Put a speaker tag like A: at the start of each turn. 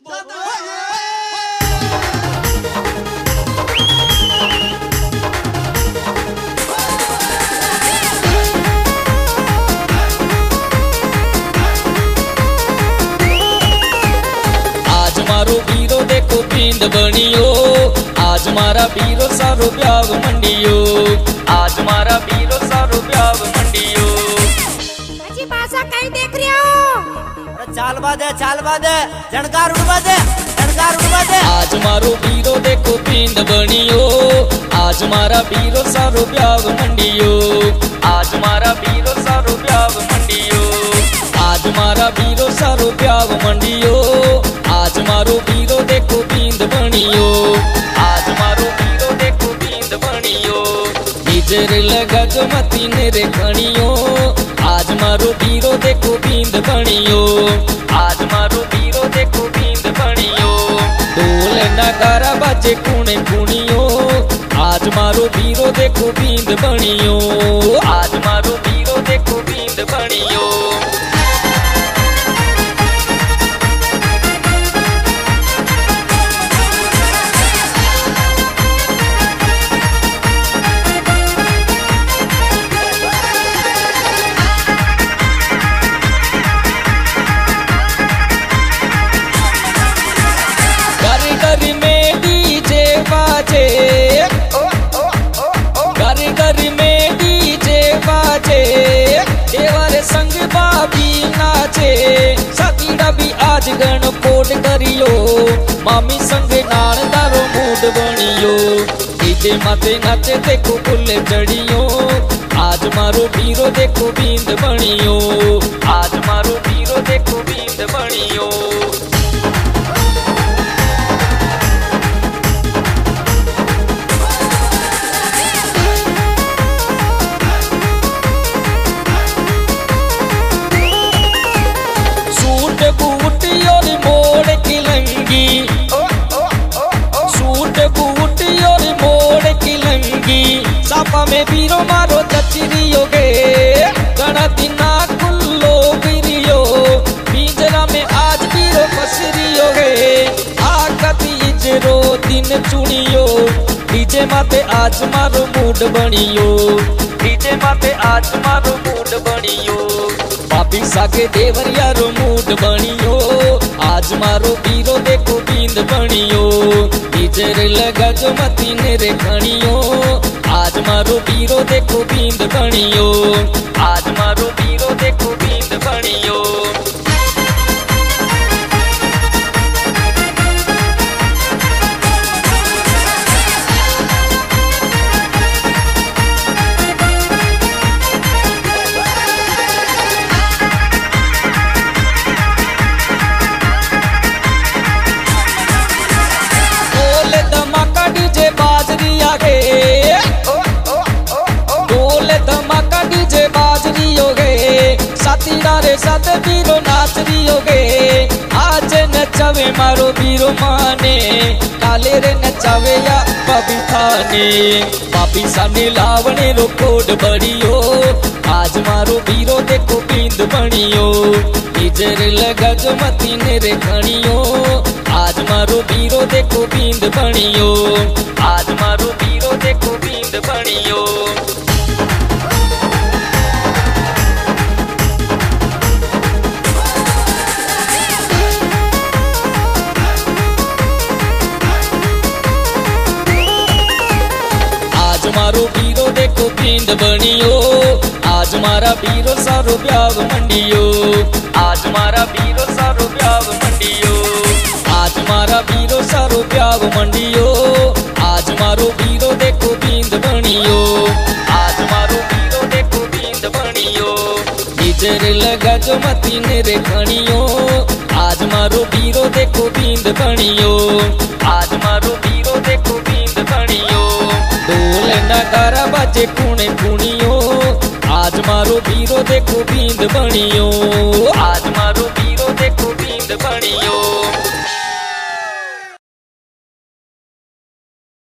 A: आज मारो बीरो देखो पींद बनियो, आज मारा बीरो सारो ब्याव मंडियो, आज मारा बीरो सारो ब्याव मंडियो।
B: हजी पासा कहीं देख रहे हो?
C: अरे चाल बादे झणकार उड़वा दे।
A: आज मारो बीरो देखो पींद बनियो, आज मारा बीरो सारो ब्याव मंडियो, आज मारा बीरो सारो ब्याव मंडियो, आज मारा बीरो सारो ब्याव मंडियो, आज मारो बीरो देखो पींद बनियो, आज मारो बीरो देखो पींद बनियो। निजर लगा जो मती नेरे खणियो, आज मारो बीरो देखो पींद बनियो, आज मारो बीरो देखो पींद बनियो। ढोल नगारा बाजे कुणे कुणियो, आज मारो बीरो देखो पींद बनियो, आज मारो बीरो देखो पींद बनियो। घर में डीजे बाजे, देवारे संग बाबी नाचे, साथीड़ा भी आज गण पोट करियो, मामी संग नारदारो मूड बनियो। डीजे माते नाचे देखो फुल चढ़ियो, आज मारो बीरो देखो बींद बनियो, आज मारो बीरो देखो बींद बनियो। बूट और मोड़ की लंगी, सूट बूट और मोड़ की लंगी, सापा में बीरो मारो चचरियो गे, गणा दिना कुल्लो बीरियो, पिंजरा में आज बीरो फसरियो गे, आकत इजरो दिन चुनियो, डीजे माते आज मारो मूड बनियो, डीजे माते आज मारो मूड बनियो। पापी सागे देवरियारो मूड बनियो, आज मारो बीरो देखो बींद बनियो, निजर लगा जो मती नेरे खणियो, आज मारो बीरो देखो बींद बनियो, आज मारो बीरो देखो बींद बनियो। साथीदारे साथ बीरो नाच रियो गे, आज नचावे मारो बीरो माने, काले रे नचावे या पापी थाने, पापी साने लावणे रो कोड बड़ियो, आज मारो बीरो देखो पींद बनियो, निजर लगा जो मती नेरे खणियो, आज मारो बीरो देखो पींद बनियो, आज मारो बीरो देखो पींद बनियो। मारो बीरो देखो पींद बनियो, आज मारा बीरो सारो ब्याव मंडियो, आज मारा बीरो सारो ब्याव मंडियो, आज मारा बीरो सारो ब्याव मंडियो, आज मारो बीरो देखो पींद बनियो, आज मारो बीरो देखो पींद बनियो। निजर लगा जो मती नेरे खणियो, आज मारो बीरो देखो पींद बनियो, आज मारो बीरो देखो पींद बनियो। ढोल नगारा बाजे कुणे कुणियो, आज मारो बीरो देखो बींद बनियो, आज मारो बीरो देखो बींद बनियो।